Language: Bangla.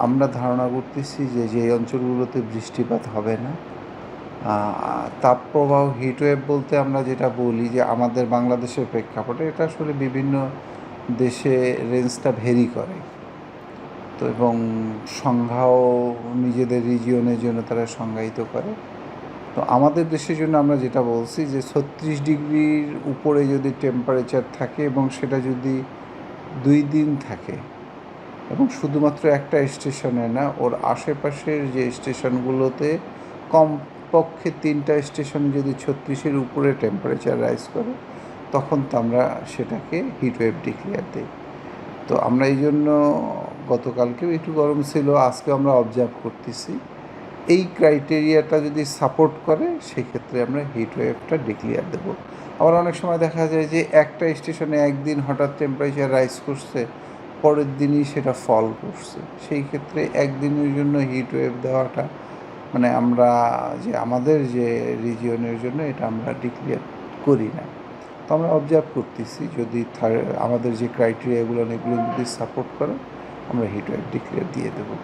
আমরা ধারণা করতেছি যে যেই অঞ্চলগুলোতে বৃষ্টিপাত হবে না, তাপপ্রবাহ হিটওয়েভ বলতে আমরা যেটা বলি যে আমাদের বাংলাদেশের প্রেক্ষাপটে এটা আসলে বিভিন্ন দেশে রেঞ্জটা ভেরি করে। তো এবং সংজ্ঞাও নিজেদের রিজিয়নের জন্য তারা সংজ্ঞায়িত করে। তো আমাদের দেশের জন্য আমরা যেটা বলছি যে 36 ডিগ্রির উপরে যদি টেম্পারেচার থাকে এবং সেটা যদি 2 দিন থাকে এবং শুধুমাত্র একটা স্টেশনে না, ওর আশেপাশের যে স্টেশনগুলোতে কমপক্ষে 3টা স্টেশন যদি 36-এর উপরে টেম্পারেচার রাইজ করে, তখন তো আমরা সেটাকে হিটওয়েভ ডিক্লেয়ার দিই। তো আমরা এই জন্য গতকালকেও একটু গরম ছিল, আজকেও আমরা অবজার্ভ করতেছি এই ক্রাইটেরিয়াটা যদি সাপোর্ট করে সেক্ষেত্রে আমরা হিটওয়েভটা ডিক্লেয়ার দেবো। আবার অনেক সময় দেখা যায় যে একটা স্টেশনে একদিন হঠাৎ টেম্পারেচার রাইজ করছে, পরের দিনই সেটা ফল করছে, সেই ক্ষেত্রে একদিনের জন্য হিটওয়েভ দেওয়াটা মানে আমরা যে আমাদের যে রিজিয়নের জন্য এটা আমরা ডিক্লেয়ার করি না। তো আমরা অবজার্ভ করতেছি যদি আমাদের যে ক্রাইটেরিয়াগুলো এগুলো যদি সাপোর্ট করে আমরা হিটওয়েভ ডিক্লেয়ার দিয়ে দেবো।